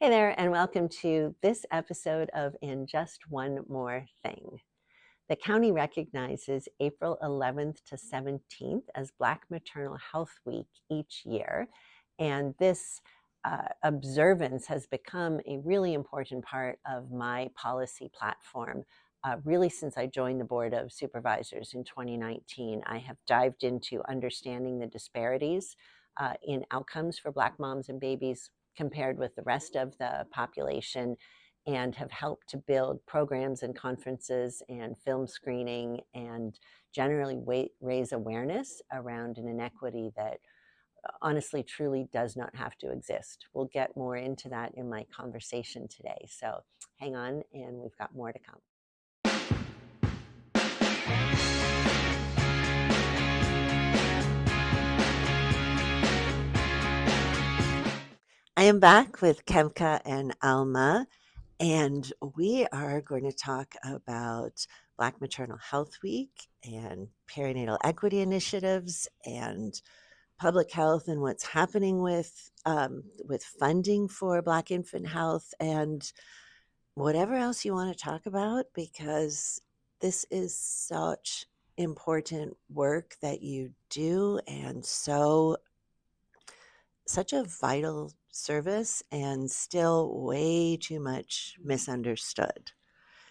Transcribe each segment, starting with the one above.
Hey there, and welcome to this episode of And Just One More Thing. The county recognizes April 11th to 17th as Black Maternal Health Week each year, and this observance has become a really important part of my policy platform. Really, since I joined the Board of Supervisors in 2019, I have dived into understanding the disparities in outcomes for Black moms and babies compared with the rest of the population, and have helped to build programs and conferences and film screening and generally raise awareness around an inequity that honestly truly does not have to exist. We'll get more into that in my conversation today. So hang on, and we've got more to come. I am back with Nkemka and Alma, and we are going to talk about Black Maternal Health Week and perinatal equity initiatives and public health and what's happening with funding for Black infant health and whatever else you want to talk about, because this is such important work that you do, and such a vital service, and still way too much misunderstood.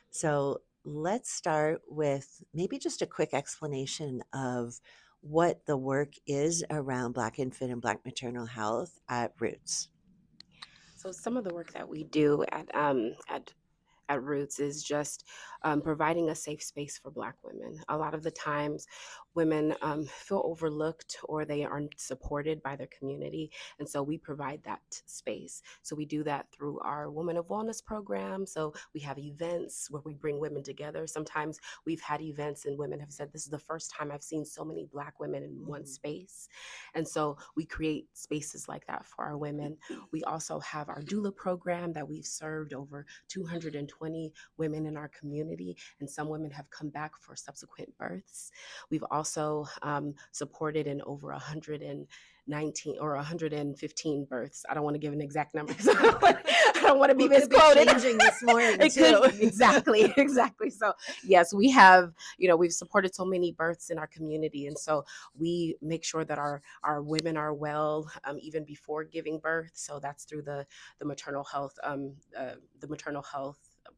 So let's start with maybe just a quick explanation of what the work is around Black infant and Black maternal health at Roots. So some of the work that we do at Roots is just providing a safe space for Black women. A lot of the times, women feel overlooked or they aren't supported by their community, and so we provide that space. So we do that through our Women of Wellness program. So we have events where we bring women together. Sometimes we've had events and women have said, "This is the first time I've seen so many Black women in one space," and so we create spaces like that for our women. We also have our doula program that we've served over 220 women in our community, and some women have come back for subsequent births. We've also supported in over 119 or 115 births. I don't want to give an exact number because I don't want to be misquoted. Changing this morning too. Exactly. So yes, we've supported so many births in our community, and so we make sure that our women are well even before giving birth. So that's through the maternal health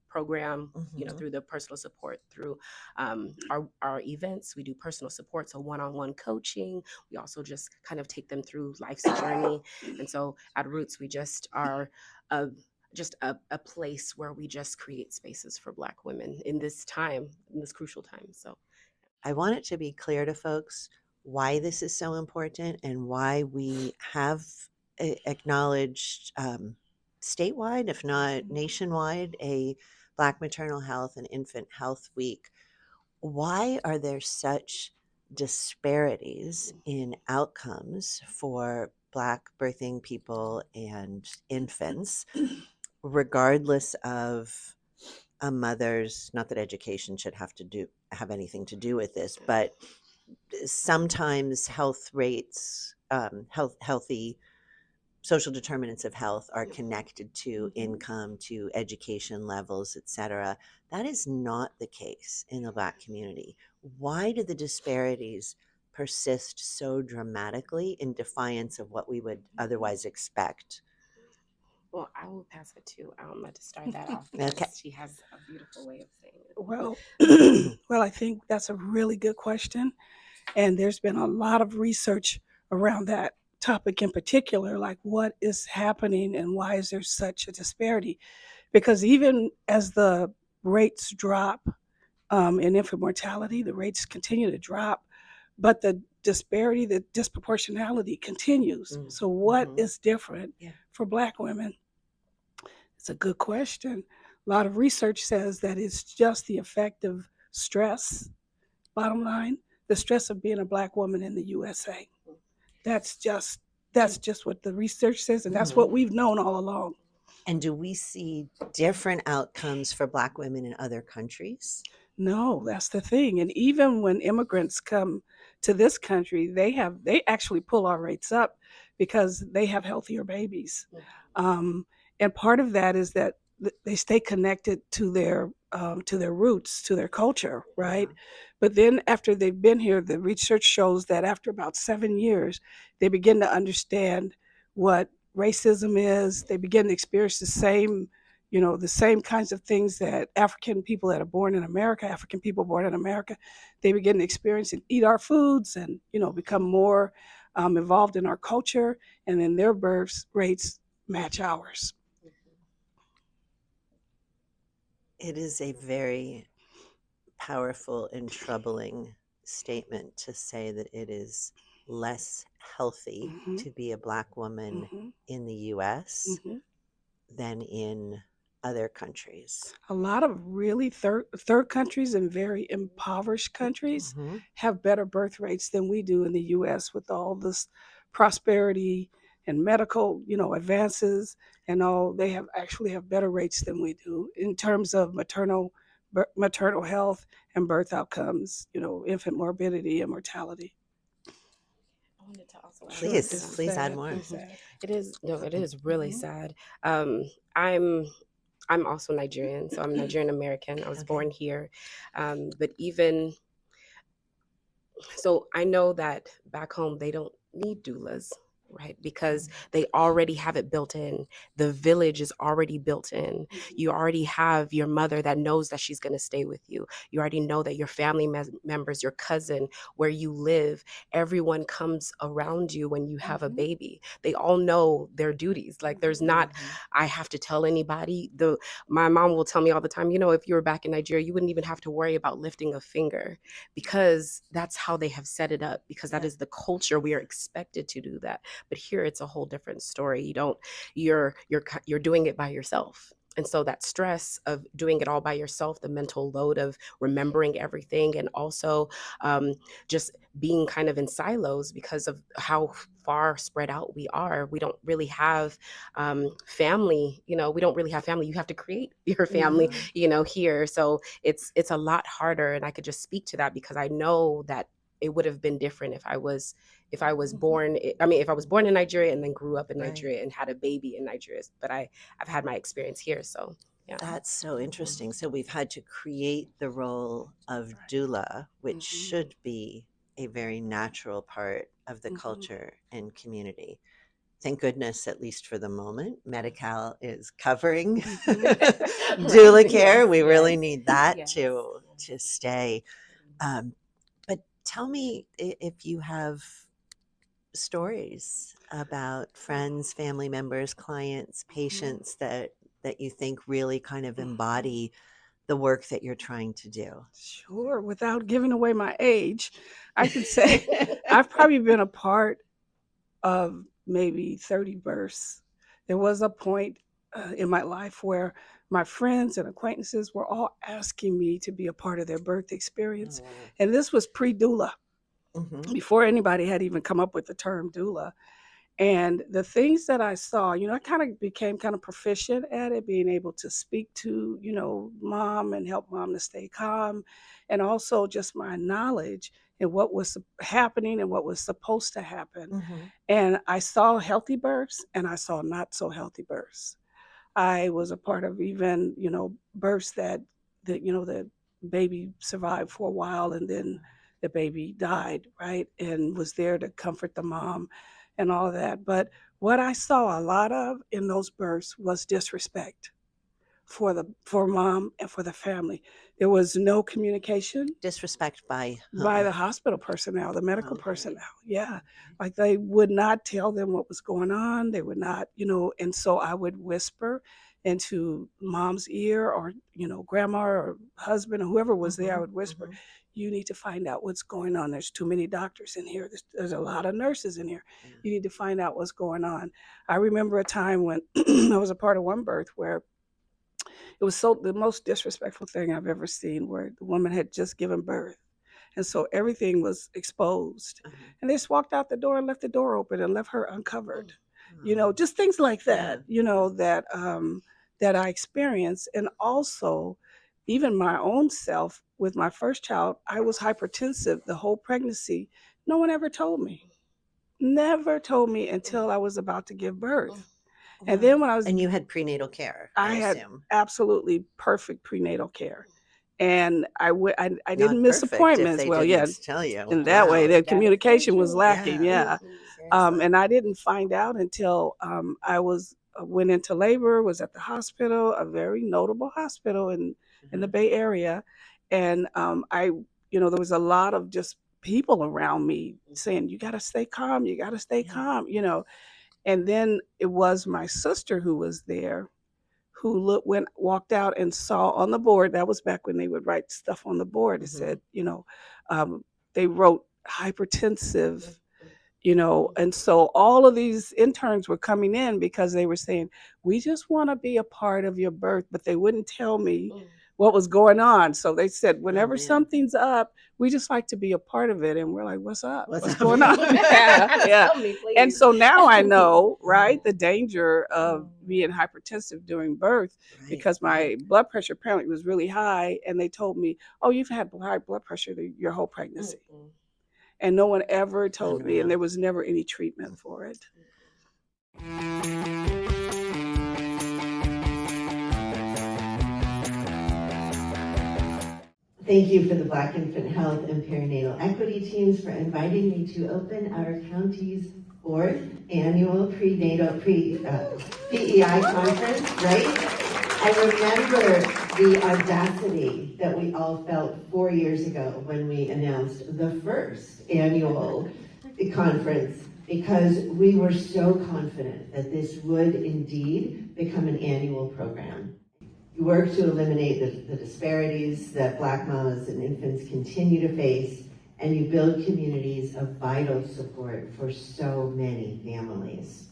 program, through the personal support, through our events. We do personal support, so one-on-one coaching. We also just kind of take them through life's journey. And so at Roots, we just are just a place where we just create spaces for Black women in this crucial time. So I want it to be clear to folks why this is so important and why we have acknowledged statewide, if not nationwide, a Black Maternal Health and Infant Health Week. Why are there such disparities in outcomes for Black birthing people and infants, regardless of a mother's, not that education should have anything to do with this, but sometimes health rates, healthy social determinants of health are connected to income, to education levels, etc. That is not the case in the Black community. Why do the disparities persist so dramatically in defiance of what we would otherwise expect? well, I will pass it to Alma to start that off because Okay. she has a beautiful way of saying it. Well, well, I think that's a really good question. And there's been a lot of research around that topic in particular, like what is happening and why is there such a disparity? Because even as the rates drop in infant mortality, the rates continue to drop, but the disparity, the disproportionality continues. So what is different for Black women? It's a good question. A lot of research says that it's just the effect of stress, bottom line, the stress of being a Black woman in the USA. That's just what the research says, and that's what we've known all along. And do we see different outcomes for Black women in other countries? No, that's the thing. And even when immigrants come to this country, they actually pull our rates up because they have healthier babies. And part of that is that they stay connected to their roots, to their culture, right? Yeah. But then after they've been here, the research shows that after about 7 years, they begin to understand what racism is. They begin to experience the same, the same kinds of things that African people that are born in America, African people born in America, they begin to experience and eat our foods and, become more involved in our culture. And then their birth rates match ours. It is a very powerful and troubling statement to say that it is less healthy Mm-hmm. to be a Black woman Mm-hmm. in the US Mm-hmm. than in other countries. A lot of really third countries and very impoverished countries Mm-hmm. have better birth rates than we do in the U.S. with all this prosperity and medical, advances and all. They actually have better rates than we do in terms of maternal health and birth outcomes, infant morbidity and mortality. I wanted to also add Please, to that. please add more. It is really Mhm. sad. I'm also Nigerian, so I'm Nigerian American. I was Okay. born here, but even so, I know that back home they don't need doulas, right? Because they already have it built in. The village is already built in. You already have your mother that knows that she's going to stay with you. You already know that your family members, your cousin, where you live, everyone comes around you when you have a baby. They all know their duties. Like there's not, I have to tell anybody. My mom will tell me all the time, if you were back in Nigeria, you wouldn't even have to worry about lifting a finger because that's how they have set it up, because that is the culture. We are expected to do that. But here it's a whole different story. You're doing it by yourself. And so that stress of doing it all by yourself, the mental load of remembering everything, and also just being kind of in silos because of how far spread out we are. We don't really have family, we don't really have family. You have to create your family, here. So it's a lot harder. And I could just speak to that because I know that it would have been different if I was born, if I was born in Nigeria and then grew up in Nigeria and had a baby in Nigeria. But I've had my experience here. So yeah. That's so interesting. So we've had to create the role of doula, which should be a very natural part of the culture and community. Thank goodness, at least for the moment, Medi-Cal is covering doula care. We really need that to stay. But tell me if you have stories about friends, family members, clients, patients that you think really kind of embody the work that you're trying to do. Sure. Without giving away my age, I could say I've probably been a part of maybe 30 births. There was a point in my life where my friends and acquaintances were all asking me to be a part of their birth experience. Oh, wow. And this was pre-doula, before anybody had even come up with the term doula. And the things that I saw, I kind of became kind of proficient at it, being able to speak to, mom and help mom to stay calm. And also just my knowledge and what was happening and what was supposed to happen. And I saw healthy births and I saw not so healthy births. I was a part of even, births that the baby survived for a while and then the baby died, right? And was there to comfort the mom and all of that. But what I saw a lot of in those births was disrespect for mom and for the family. There was no communication. Disrespect by the hospital personnel, the medical personnel. Yeah. Like they would not tell them what was going on. They would not, and so I would whisper into mom's ear or, grandma or husband or whoever was there, I would whisper, you need to find out what's going on. There's too many doctors in here. There's a lot of nurses in here. You need to find out what's going on. I remember a time when I was a part of one birth where it was the most disrespectful thing I've ever seen, where the woman had just given birth. And so everything was exposed. And they just walked out the door and left the door open and left her uncovered. Just things like that, that I experienced. And also, even my own self with my first child, I was hypertensive the whole pregnancy. No one ever told me. Never told me until I was about to give birth. And Wow. then when I was, And you had prenatal care, I had assume. absolutely perfect prenatal care. And I didn't Not miss perfect if appointments. they Well, yeah, didn't tell you. in that way, Wow. the communication was lacking. Yeah. Yeah. Seriously. And I didn't find out until I went into labor, was at the hospital, a very notable hospital in the Mhm. Bay Area. And there was a lot of just people around me saying, you got to stay calm, you got to stay Yeah. calm. And then it was my sister who was there who walked out and saw on the board. That was back when they would write stuff on the board. It Mhm. said, um, they wrote hypertensive, and so all of these interns were coming in because they were saying, we just want to be a part of your birth, but they wouldn't tell me what was going on. So they said, Oh, whenever man. something's up, we just like to be a part of it. And we're like, what's up? What's What's up? going on? Yeah. Tell me, And please. so now I know, right, the danger of being hypertensive during birth, Right. because my blood pressure apparently was really high. And they told me, oh, you've had high blood pressure your whole pregnancy. And no one ever told me, and there was never any treatment for it. Thank you for the Black Infant Health and Perinatal Equity teams for inviting me to open our county's 4th annual PEI conference, right? I remember the audacity that we all felt 4 years ago when we announced the first annual conference, because we were so confident that this would indeed become an annual program. You work to eliminate the disparities that Black mamas and infants continue to face, and you build communities of vital support for so many families.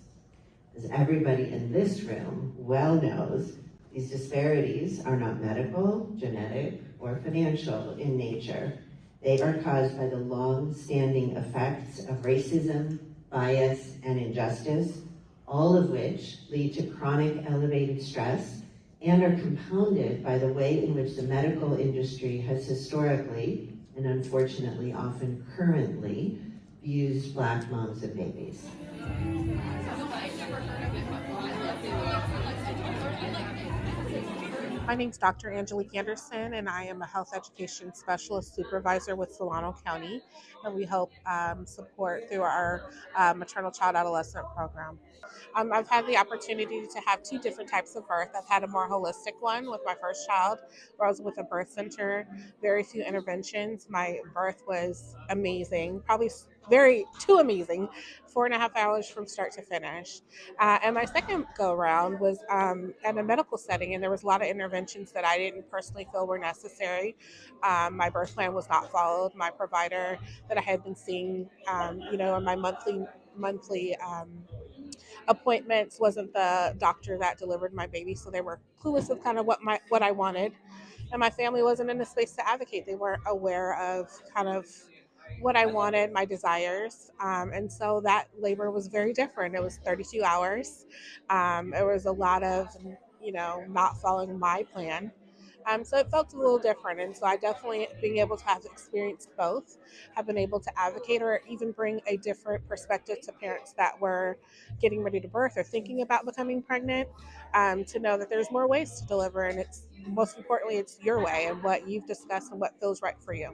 As everybody in this room well knows, these disparities are not medical, genetic, or financial in nature. They are caused by the long-standing effects of racism, bias, and injustice, all of which lead to chronic elevated stress and are compounded by the way in which the medical industry has historically, and unfortunately often currently, views Black moms and babies. My name is Dr. Angelique Anderson, and I am a health education specialist supervisor with Solano County, and we help support through our maternal child adolescent program. I've had the opportunity to have 2 different types of birth. I've had a more holistic one with my first child, where I was with a birth center, very few interventions. My birth was amazing, probably too amazing, 4.5 hours from start to finish. And my second go around was at a medical setting, and there was a lot of interventions that I didn't personally feel were necessary. My birth plan was not followed. My provider that I had been seeing, in my monthly appointments wasn't the doctor that delivered my baby, so they were clueless of kind of what I wanted, and my family wasn't in a space to advocate. They weren't aware of kind of what I wanted, my desires, and so that labor was very different. It was 32 hours. It was a lot of not following my plan. So it felt a little different. And so I definitely, being able to have experienced both, have been able to advocate or even bring a different perspective to parents that were getting ready to birth or thinking about becoming pregnant, to know that there's more ways to deliver. And it's most importantly, it's your way and what you've discussed and what feels right for you.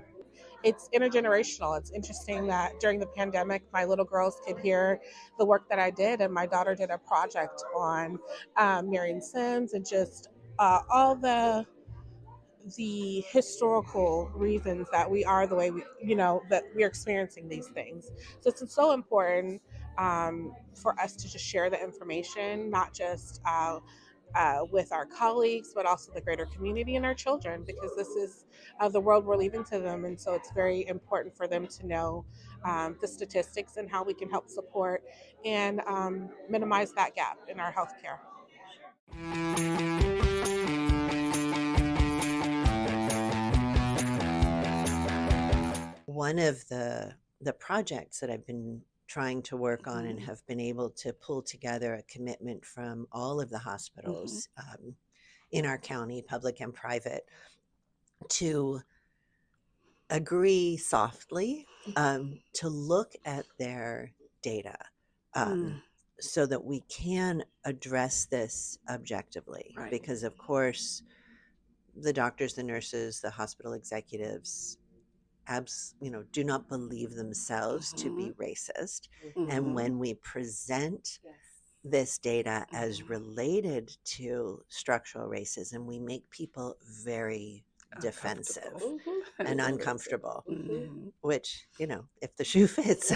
It's intergenerational. It's interesting that during the pandemic, my little girls could hear the work that I did, and my daughter did a project on Marion Sims and just all the historical reasons that we are the way that we're experiencing these things. So it's so important for us to just share the information, not just with our colleagues, but also the greater community and our children, because this is the world we're leaving to them. And so it's very important for them to know the statistics and how we can help support and minimize that gap in our healthcare. One of the projects that I've been trying to work on and have been able to pull together a commitment from all of the hospitals in our county, public and private, to agree softly to look at their data. so that we can address this objectively. Right. Because, of course, the doctors, the nurses, the hospital executives, do not believe themselves to be racist. And Mhm. when we present Yes. this data as Mhm. related to structural racism, we make people very defensive Uncomfortable. and uncomfortable, Mhm. which, if the shoe fits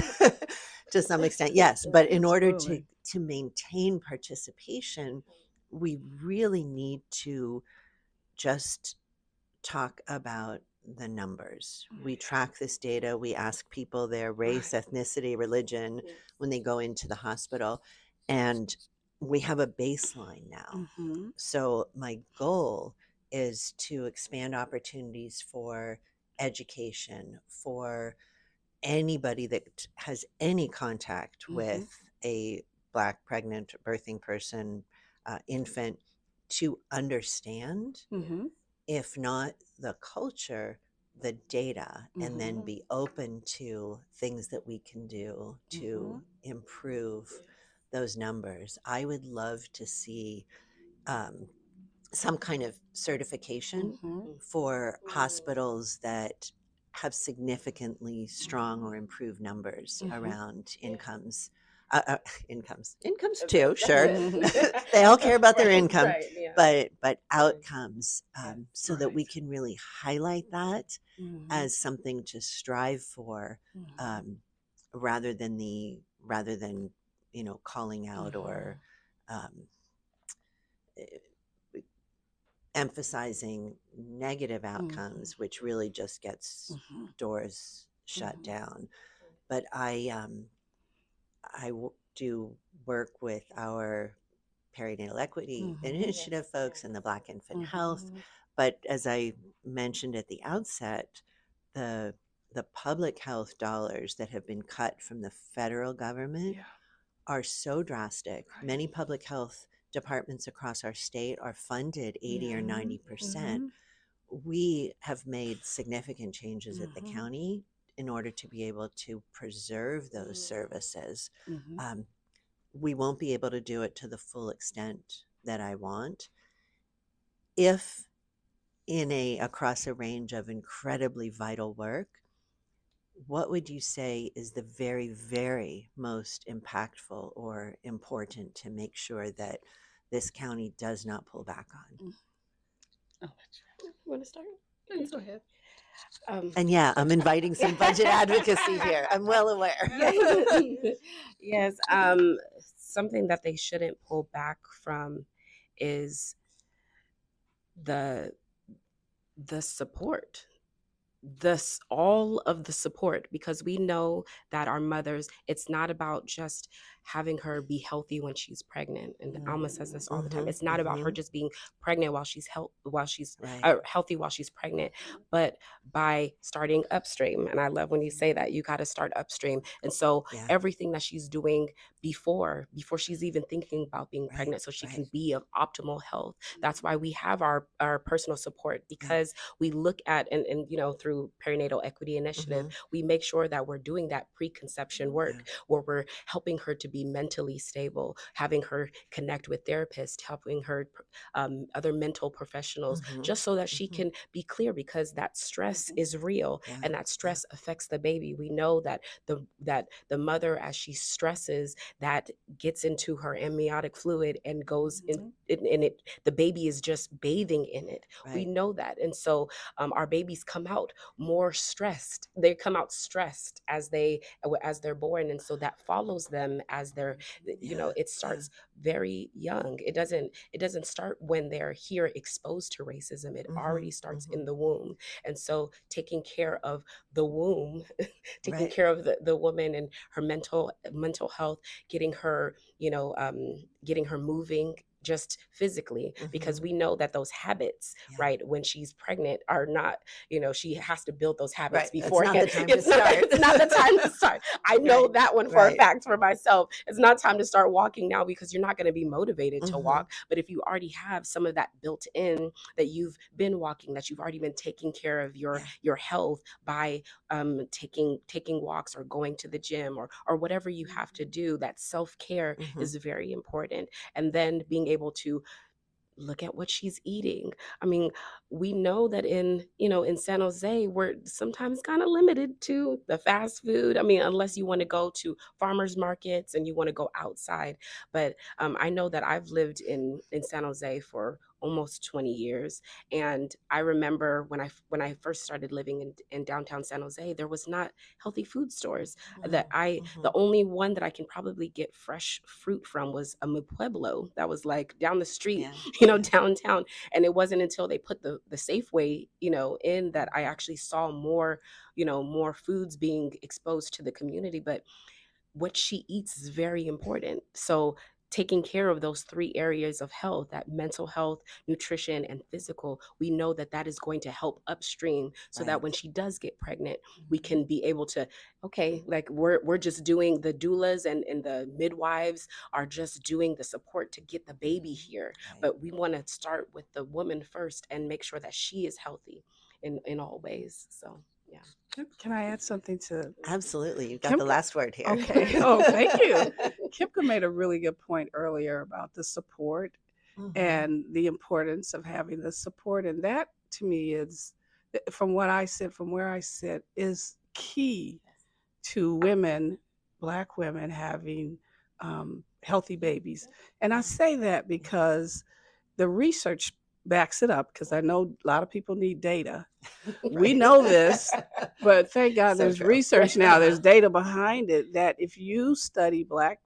to some extent, yes. But in order Absolutely. to maintain participation, we really need to just talk about the numbers. We track this data, we ask people their race, Right. ethnicity, religion when they go into the hospital, and we have a baseline now. Mhm. So, my goal is to expand opportunities for education for anybody that has any contact Mhm. with a Black pregnant birthing person, infant, to understand, Mhm. if not the culture, the data, and then Mhm. be open to things that we can do to Mhm. improve those numbers. I would love to see um, some kind of certification Mhm. for hospitals that have significantly strong or improved numbers Mhm. around incomes. Incomes That's too, sure. it. They all care about their Right, income, right, yeah. but outcomes, so that we Right. can really highlight that Mhm. as something to strive for, Mhm. um, rather than calling out or um, eh, emphasizing negative Mhm. outcomes, which really just gets Mhm. doors shut Mhm. down. But I do work with our perinatal equity Mhm. initiative folks and the Black infant health. Mhm. But as I mentioned at the outset, the the public health dollars that have been cut from the federal government Yeah. are so drastic. Right. Many public health departments across our state are funded 80 or Mhm. 90%. Mhm. We have made significant changes at the Mhm. county in order to be able to preserve those services. Mhm. Um, we won't be able to do it to the full extent that I want. If across a range of incredibly vital work, what would you say is the very, very most impactful or important to make sure that this county does not pull back on? Mm. I'll let You want to start? you. Go ahead. Um, And yeah, I'm inviting some budget advocacy here. I'm well aware. yes, yes. Something that they shouldn't pull back from is the the support, this all of the support, because we know that our mothers, it's not about just having her be healthy when she's pregnant, and Alma says this all the time. Mm-hmm, It's not about her mm-hmm. just being pregnant while she's Right. healthy while she's pregnant, but by starting upstream. And I love when you say that you got to start upstream. And so Yeah. everything that she's doing before she's even thinking about being Right. pregnant, so she Right. can be of optimal health. That's why we have our personal support, Yeah. because we look at, and through perinatal equity initiative, Mm-hmm. we make sure that we're doing that preconception work, Yeah. where we're helping her to be mentally stable, having her connect with therapists, helping her other mental professionals, Mm-hmm. just so that she Mm-hmm. can be clear, because that stress is real, Yeah. and that stress affects the baby. We know that the mother, as she stresses, that gets into her amniotic fluid and goes in, and it the baby is just bathing in it. We Right. know that. And so our babies come out more stressed. They come out stressed as they're born, and so that follows them as they're, Yeah. it starts very young. It doesn't start when they're here exposed to racism. It Mm-hmm. already starts Mm-hmm. in the womb. And so taking care of the womb, taking Right. care of the woman and her mental health, getting her getting her moving, just physically, because we know that those habits, Yeah. right, when she's pregnant are not, she has to build those habits Right. beforehand. It's not the time to start. It's not the time to start. I know Right. that one for a fact for myself. It's not time to start walking now, because you're not going to be motivated to walk. But if you already have some of that built in, that you've been walking, that you've already been taking care of your health by taking walks or going to the gym or whatever you have to do, that self-care is very important. And then being able to look at what she's eating. I mean, we know that in San Jose, we're sometimes kind of limited to the fast food. I mean, unless you want to go to farmers markets and you want to go outside. But I know that I've lived in San Jose for almost 20 years. And I remember when I first started living in downtown San Jose, there was not healthy food stores. The only one that I can probably get fresh fruit from was a Mi Pueblo that was like down the street, downtown. And it wasn't until they put the Safeway, in, that I actually saw more foods being exposed to the community. But what she eats is very important. So taking care of those three areas of health, that mental health, nutrition, and physical, we know that that is going to help upstream, so that when she does get pregnant, we can be able to, okay, like we're just doing, the doulas and the midwives are just doing the support to get the baby here. But we want to start with the woman first and make sure that she is healthy in all ways. So yeah. Can I add something to? Absolutely. You've got the last word here. Okay. Oh, thank you. Nkemka made a really good point earlier about the support and the importance of having the support. And that, to me, is, from where I sit, is key to women, Black women, having healthy babies. And I say that because the research backs it up, because I know a lot of people need data. We know this, but thank God there's research now. There's data behind it, that if you study Black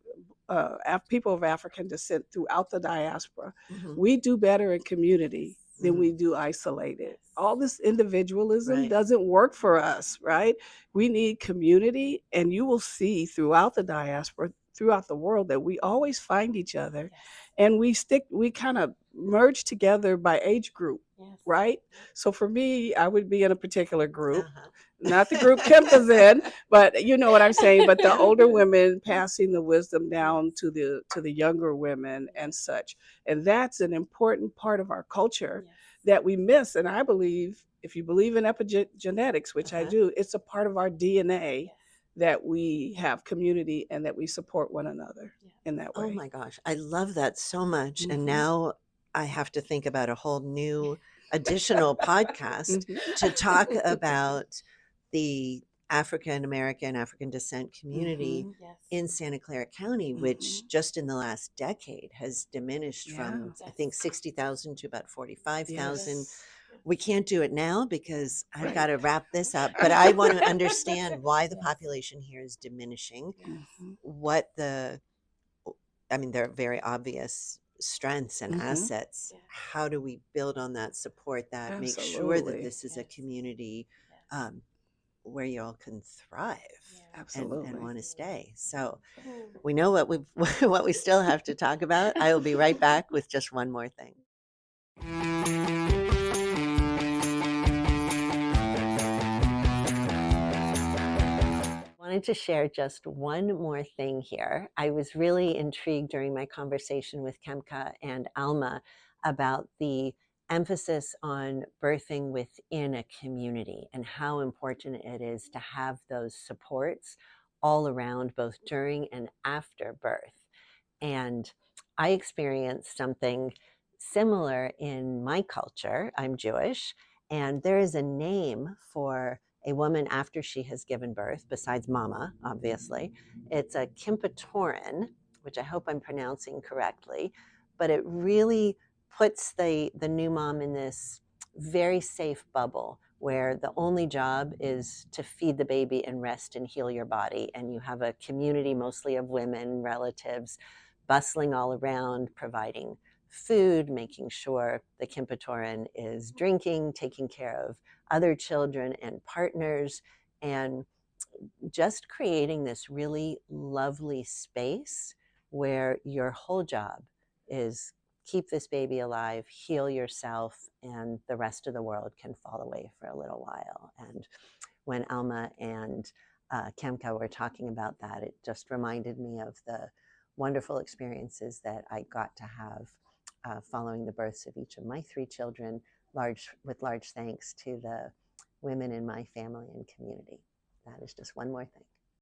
people of African descent throughout the diaspora, we do better in community than we do isolated. All this individualism doesn't work for us, right? We need community, and you will see throughout the diaspora, throughout the world, that we always find each other, and we kind of merge together by age group, right? So for me, I would be in a particular group, not the group Nkemka's in, but you know what I'm saying, but the older women passing the wisdom down to the younger women and such. And that's an important part of our culture that we miss. And I believe, if you believe in epigenetics, which I do, it's a part of our DNA that we have community and that we support one another in that way. Oh my gosh, I love that so much. And now I have to think about a whole new additional podcast to talk about the African American, African descent community in Santa Clara County, which just in the last decade has diminished from, I think, 60,000 to about 45,000. We can't do it now because I've got to wrap this up, but I want to understand why the population here is diminishing, what there are very obvious strengths and assets. How do we build on that, support that, make sure that this is a community where you all can thrive and want to stay? So we know what we still have to talk about. I will be right back with just one more thing. Wanted to share just one more thing here. I was really intrigued during my conversation with Nkemka and Alma about the emphasis on birthing within a community and how important it is to have those supports all around, both during and after birth. And I experienced something similar in my culture. I'm Jewish, and there is a name for a woman after she has given birth, besides mama, obviously. It's a Kimpatoran, which I hope I'm pronouncing correctly, but it really puts the new mom in this very safe bubble where the only job is to feed the baby and rest and heal your body. And you have a community mostly of women, relatives, bustling all around, providing food, making sure the Kimpatoran is drinking, taking care of other children and partners, and just creating this really lovely space where your whole job is keep this baby alive, heal yourself, and the rest of the world can fall away for a little while. And when Alma and Nkemka were talking about that, it just reminded me of the wonderful experiences that I got to have following the births of each of my 3 children, with large thanks to the women in my family and community. That is just one more thing.